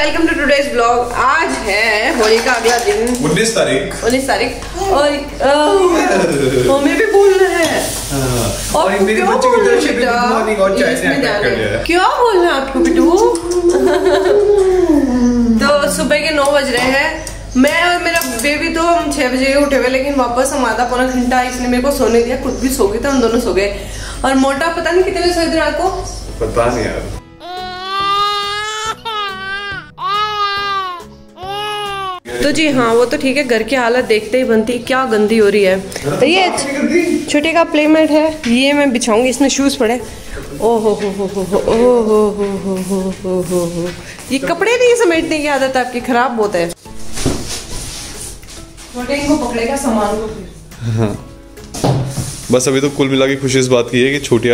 Welcome to today's blog. आज है होली का अगला दिन, 19 तारीख और मम्मी भी बोल रहे हैं और मेरे बच्चे की तरफ से गुड मॉर्निंग और चाय से अटैक कर लिया है। क्या बोल रहे हैं आपको बिट्टू? तो सुबह के 9 बज रहे हैं। मैं और मेरा बेबी तो हम 6 बजे उठे हुए, लेकिन वापस हम आधा पौना घंटा इसने मेरे को सोने दिया। खुद भी सो गए थे, हम दोनों सो गए। और मोटा पता नहीं कितने सोए थे रात को, पता नहीं यार। तो जी हाँ, वो तो ठीक है। घर की हालत देखते ही बनती क्या गंदी हो रही है। तो ये छोटे का प्लेमेट है, ये मैं बिछाऊंगी, इसमें शूज पड़े। ओहो हो। ये कपड़े नहीं समेटने की आदत आपकी खराब बहुत है। छोटे इनको पकड़ेगा सामान को फिर। हाँ। बस अभी तो कुल मिला के खुशी इस बात की है कि छोटी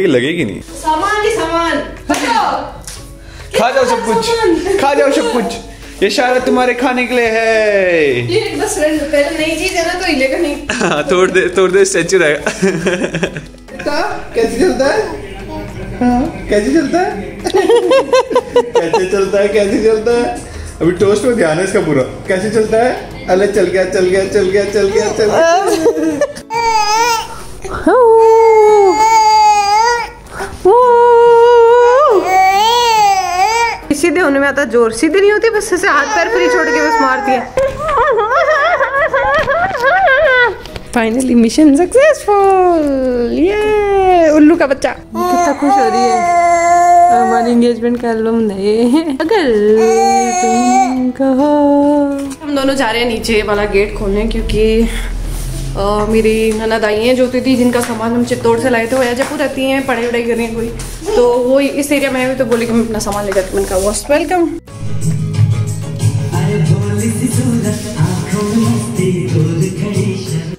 की लगेगी नहीं। सामान खा जाओ सब कुछ, खा जाओ सब कुछ। ये शायद तुम्हारे खाने के लिए है। ये बस पहले नई चीज है ना, तो हिलेगा नहीं। हाँ, तोड़ दे स्टैचू रहेगा। कैसे चलता है? हाँ, कैसे चलता है? कैसे चलता है? अभी टोस्ट में ध्यान है इसका पूरा। कैसे चलता है? अरे चल गया। सीधे होने में आता जोर, सीधे नहीं होती, बस ऐसे हाथ पैर फ्री छोड़ के बस मारती है। Finally mission successful. ये उल्लू का बच्चा कितना खुश हो रही है। हमारी एंगेजमेंट का एल्बम नहीं, अगर तुम कहो। हम दोनों जा रहे हैं नीचे वाला गेट खोलने, क्योंकि मेरी ननद आई हैं जो थी, जिनका सामान हम चित्तौड़ से लाए थे। वो जयपुर रहती हैं, पढ़ाई वढ़ाई कर रही हैं कोई, तो वो इस एरिया में है। तो बोली कि मैं अपना सामान ले जाती। मैंने कहा मोस्ट वेलकम।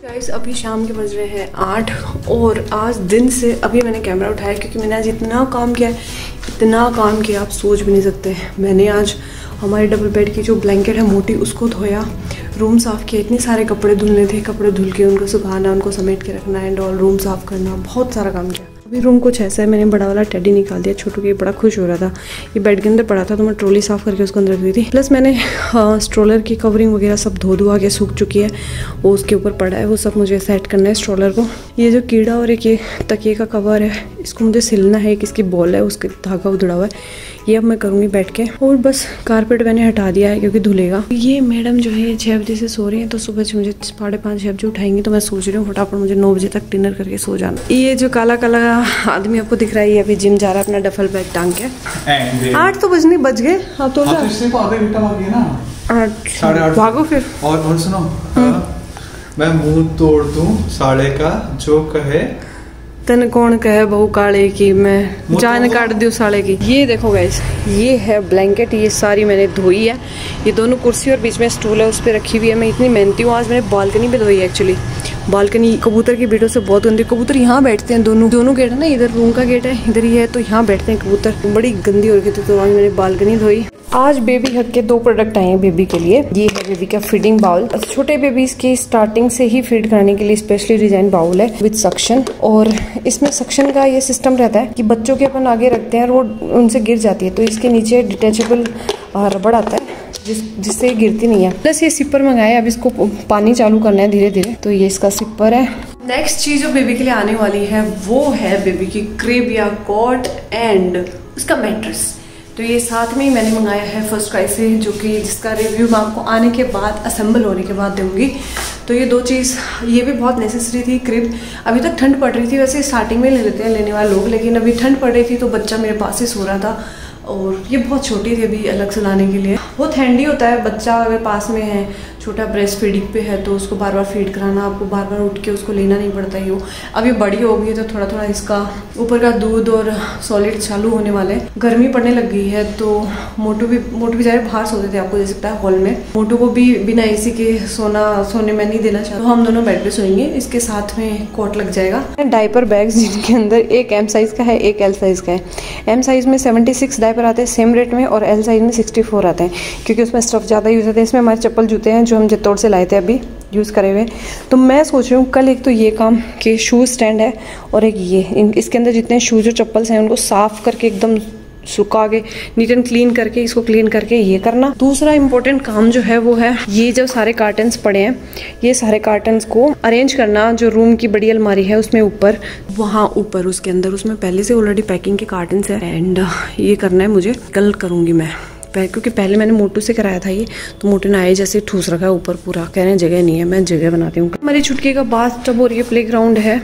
गाइस अभी शाम के बज रहे हैं 8 और आज दिन से अभी मैंने कैमरा उठाया, क्योंकि मैंने आज इतना काम किया आप सोच भी नहीं सकते। मैंने आज हमारे डबल बेड की जो ब्लैंकेट है मोटी, उसको धोया, रूम साफ़ किया। इतने सारे कपड़े धुलने थे, कपड़े धुल के उनको सुखाना, उनको समेट के रखना एंड ऑल, रूम साफ़ करना, बहुत सारा काम किया। अभी रूम कुछ ऐसा है, मैंने बड़ा वाला टेडी निकाल दिया। छोटू के बड़ा खुश हो रहा था, ये बेड के अंदर पड़ा था, तो मैं ट्रॉली साफ़ करके उसको अंदर रख दी थी। प्लस मैंने स्ट्रोलर की कवरिंग वगैरह सब धो के सूख चुकी है, वो उसके ऊपर पड़ा है, वो सब मुझे सेट करना है स्ट्रोलर को। ये जो कीड़ा और एक ये तकिए का कवर है, इसको मुझे सिलना है। एक इसकी बॉल है, उसके धागा उधड़ा हुआ है, ये अब मैं करूँगी बैठ के। और बस कारपेट मैंने हटा दिया है क्योंकि धुलेगा। ये मैडम जो है 6 बजे से सो रही है, तो सुबह से मुझे 5:30 6 बजे उठाएंगी। तो मैं सोच रही हूँ फटाफट मुझे 9 बजे तक डिनर करके सो जाना। ये जो काला आदमी आपको दिख रहा है, ये अभी जिम जा रहा है अपना डफल बैग टांग के। 8 तो बज गए। अब तो भागो फिर। और सुनो, मैं मुंह तोड़ दूं साले का जो कहे। तन कौन कहे बहू काले की, मैं जान काट दूं साले की। ये देखो गाइस, ये है ब्लैंकेट, ये सारी मैंने धोई है। ये दोनों कुर्सी और बीच में स्टूल है, उस पर रखी हुई है। मैं इतनी मेहनती हूँ, आज मैंने बालकनी पे धोई है। एक्चुअली बालकनी कबूतर की बीटों से बहुत गंदी, कबूतर यहाँ बैठते हैं। दोनों गेट है ना, इधर रूम का गेट है, इधर ही है, तो यहाँ बैठते हैं कबूतर, बड़ी गंदी हो रही थी। तो आज मैंने बालकनी धोई। आज बेबी हग के 2 प्रोडक्ट आए हैं बेबी के लिए। ये है बेबी का फीडिंग बाउल, छोटे बेबीज की स्टार्टिंग से ही फीड कराने के लिए स्पेशली डिजाइन बाउल है विद सक्शन। और इसमें सक्शन का ये सिस्टम रहता है कि बच्चों के अपन आगे रखते हैं, रोड उनसे गिर जाती है, तो इसके नीचे डिटेचेबल रबड़ आता है जिससे ये गिरती नहीं है। प्लस ये सिपर मंगाया, अब इसको पानी चालू करना है धीरे धीरे। तो ये इसका सिपर है। नेक्स्ट चीज जो बेबी के लिए आने वाली है वो है बेबी की क्रिब या कॉट एंड उसका मैट्रेस। तो ये साथ में ही मैंने मंगाया है फर्स्ट क्राई से, जो कि जिसका रिव्यू मैं आपको आने के बाद, असेंबल होने के बाद दूंगी। तो ये 2 चीज़ ये भी बहुत नेसेसरी थी। क्रिब अभी तक ठंड पड़ रही थी, वैसे स्टार्टिंग में ले लेते हैं लेने वाले लोग, लेकिन अभी ठंड पड़ रही थी तो बच्चा मेरे पास ही सो रहा था। और ये बहुत छोटी थी अभी अलग से लाने के लिए। बहुत हैंडी होता है, बच्चा अगर पास में है, छोटा ब्रेस्ट फीडिंग पे है, तो उसको बार बार फीड कराना, आपको बार बार उठ के उसको लेना नहीं पड़ता ही। वो अब ये बड़ी हो गई है, तो थोड़ा थोड़ा इसका ऊपर का दूध और सॉलिड चालू होने वाले। गर्मी पड़ने लग गई है, तो मोटू भी बेचारे बाहर सोते थे, आपको दे सकता है हॉल में। मोटू को भी बिना एसी के सोने में नहीं देना चाहता, तो हम दोनों बेड पे सोएंगे। इसके साथ में कोट लग जाएगा। डायपर बैग्स जिनके अंदर एक M साइज का है, एक L साइज का है। M साइज में 76 डायपर आते हैं सेम रेट में, और L साइज में 64 आते हैं, क्योंकि उसमें स्टफ ज़्यादा यूज होते हैं। इसमें हमारे चप्पल जूते हैं जो हम चित्तौड़ से लाए थे अभी यूज़ करे हुए। तो मैं सोच रही हूँ कल एक तो ये काम कि शूज़ स्टैंड है, और एक ये इसके अंदर जितने शूज़ और चप्पल्स हैं उनको साफ़ करके एकदम सुखा के नीट एंड क्लीन करके इसको क्लीन करके ये करना। दूसरा इंपॉर्टेंट काम जो है वो है ये जो सारे कार्टन्स पड़े हैं, ये सारे कार्टन्स को अरेंज करना। जो रूम की बड़ी अलमारी है उसमें ऊपर, वहाँ ऊपर उसके अंदर, उसमें पहले से ऑलरेडी पैकिंग के कार्टन्स है एंड ये करना है मुझे, कल करूँगी मैं, क्योंकि पहले मैंने मोटू से कराया था ये, तो मोटू ने आए जैसे ठूस रखा है ऊपर पूरा, कह रहे हैं जगह नहीं है, मैं जगह बनाती हूँ। हमारी छुटकी का बाथ टब और ये प्लेग्राउंड है,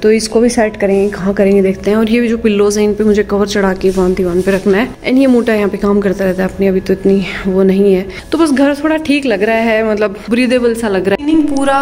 तो इसको भी सेट करेंगे, कहाँ करेंगे देखते हैं। और ये जो पिल्लोज हैं इन पे मुझे कवर चढ़ा के दीवान पे रखना है। एंड ये मोटा यहाँ पे काम करता रहता है अपनी, अभी तो इतनी वो नहीं है, तो बस घर थोड़ा ठीक लग रहा है, मतलब ब्रीदेबल सा लग रहा है। क्लीनिंग पूरा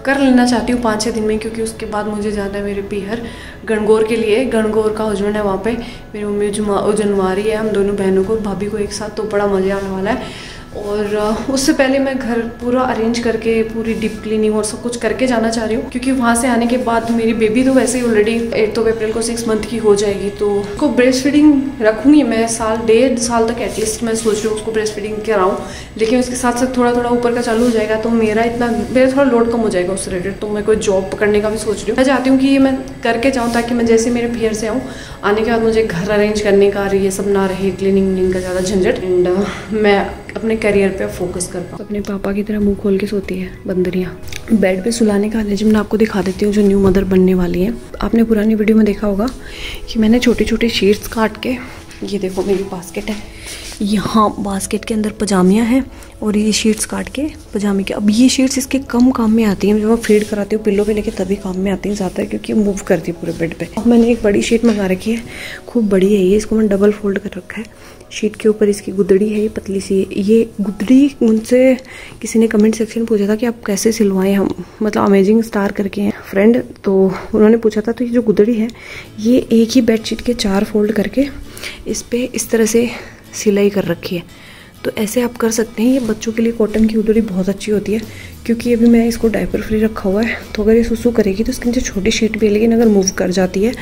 कर लेना चाहती हूँ 5-6 दिन में, क्योंकि उसके बाद मुझे जाना है मेरे पीहर गणगौर के लिए। गणगौर का हस्बैंड है वहाँ पे, मेरी मम्मी जनवा रही है हम दोनों बहनों को, भाभी को एक साथ, तो बड़ा मजा आने वाला है। और उससे पहले मैं घर पूरा अरेंज करके पूरी डीप क्लीनिंग और सब कुछ करके जाना चाह रही हूँ, क्योंकि वहाँ से आने के बाद मेरी बेबी तो वैसे ही ऑलरेडी 8 अप्रैल को 6 मंथ की हो जाएगी, तो उसको ब्रेस्ट फीडिंग रखूँगी मैं 1.5 साल तक एटलीस्ट। मैं सोच रही हूँ उसको ब्रेस्ट फीडिंग कराऊँ, लेकिन उसके साथ साथ थोड़ा थोड़ा ऊपर का चालू हो जाएगा, तो मेरा थोड़ा लोड कम हो जाएगा उससे रिलेटेड। तो मैं कोई जॉब पकड़ने का भी सोच रही हूँ। मैं चाहती हूँ कि ये मैं करके जाऊँ, ताकि मैं जैसे मेरे पीहर से आऊँ, आने के बाद मुझे घर अरेंज करने का ये सब ना रहे, क्लीनिंग का ज़्यादा झंझट, एंड मैं अपने करियर पे फोकस कर पाऊँ। अपने पापा की तरह मुंह खोल के सोती है बंदरियाँ। बेड पे सुलाने का अरेंजमेंट आपको दिखा देती हूँ, जो न्यू मदर बनने वाली है। आपने पुरानी वीडियो में देखा होगा कि मैंने छोटी छोटी शीट्स काट के, ये देखो मेरी बास्केट है, यहाँ बास्केट के अंदर पजामियाँ हैं और ये शीट्स काट के पजामे के। अब ये शीट्स इसके कम काम में आती हैं, जब मैं फीड कराती हूँ पिल्लो पे लेके तभी काम में आती हैं ज़्यादा, क्योंकि मूव करती है पूरे बेड पे। अब मैंने एक बड़ी शीट मंगा रखी है, खूब बड़ी है ये, इसको मैंने डबल फोल्ड कर रखा है। शीट के ऊपर इसकी गुदड़ी है, ये पतली सी। ये गुदड़ी मुझसे किसी ने कमेंट सेक्शन में पूछा था कि आप कैसे सिलवाएं, हम मतलब अमेजिंग स्टार करके हैं फ्रेंड, तो उन्होंने पूछा था। तो ये जो गुदड़ी है ये एक ही बेडशीट के 4 फोल्ड करके इस पर इस तरह से सिलाई कर रखी है, तो ऐसे आप कर सकते हैं। ये बच्चों के लिए कॉटन की गुदड़ी बहुत अच्छी होती है, क्योंकि अभी मैं इसको डायपर फ्री रखा हुआ है, तो अगर ये सुसु करेगी तो इसके नीचे छोटी शीट भी है, लेकिन अगर मूव कर जाती है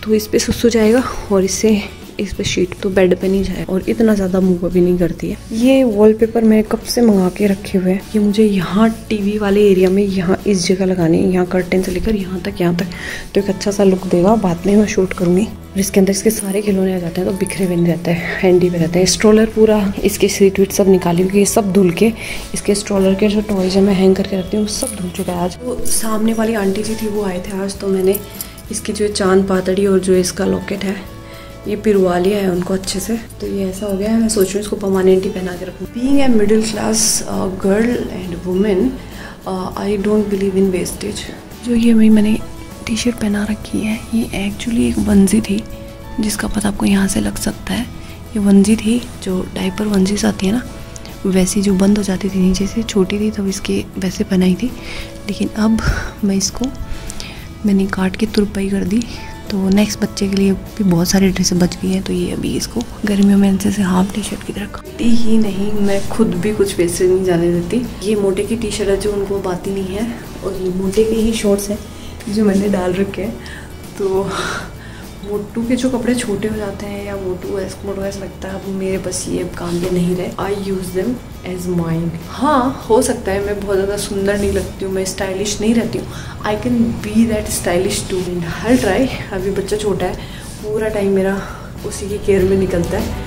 तो इस पर सुसु जाएगा और इससे इस पे शीट तो बेड पे नहीं जाए, और इतना ज़्यादा मूव भी नहीं करती है। ये वॉलपेपर मैंने कब से मंगा के रखे हुए हैं, ये मुझे यहाँ टीवी वाले एरिया में, यहाँ इस जगह लगाने हैं, यहाँ कर्टेन से लेकर यहाँ तक, तो एक अच्छा सा लुक देगा। बाद में मैं शूट करूँगी। और इसके अंदर इसके सारे खिलौने आ जाते हैं, तो बिखरे हुए नहीं रहते हैं, हैंडी पे रहते हैं। स्ट्रोलर पूरा इसके सीट वीट सब निकाली, क्योंकि ये सब धुल के, इसके स्ट्रोलर के जो टॉयज है मैं हैंग करके रखती हूँ, सब धुल चुका है आज। तो सामने वाली आंटी जी थी, वो आए थे आज, तो मैंने इसकी जो चांद पातड़ी और जो इसका लॉकेट है ये पिरवा लिया है उनको अच्छे से, तो ये ऐसा हो गया है। मैं सोच रही हूँ इसको परमानेंट ही पहना के रखूँ। Being a middle class girl and women, I don't believe in wastage. जो ये मैंने टी शर्ट पहना रखी है, ये एक्चुअली एक वंजी थी, जिसका पता आपको यहाँ से लग सकता है। ये वंजी थी, जो डायपर वंजीज आती है ना, वैसी जो बंद हो जाती थी नीचे से, छोटी थी तब इसके वैसे पहनाई थी। लेकिन अब मैं इसको मैंने काट के तुरपाई कर दी, तो नेक्स्ट बच्चे के लिए भी बहुत सारी ड्रेसें बच गई हैं, तो ये अभी इसको गर्मियों में इनसे हाफ टी शर्ट की तरह खाती ही नहीं, मैं खुद भी कुछ वैसे नहीं जाने देती। ये मोटे की टी शर्ट है जो उनको बाती नहीं है, और ये मोटे के ही शॉर्ट्स हैं जो मैंने डाल रखे हैं। तो मोटू के जो कपड़े छोटे हो जाते हैं या मोटू ऐसा लगता है अब मेरे बस ये काम के नहीं रहे, आई यूज़ देम एज माइन। हाँ, हो सकता है मैं बहुत ज़्यादा सुंदर नहीं लगती हूँ, मैं स्टाइलिश नहीं रहती हूँ, I can be that stylish too, and I try. अभी बच्चा छोटा है, पूरा टाइम मेरा उसी की केयर में निकलता है,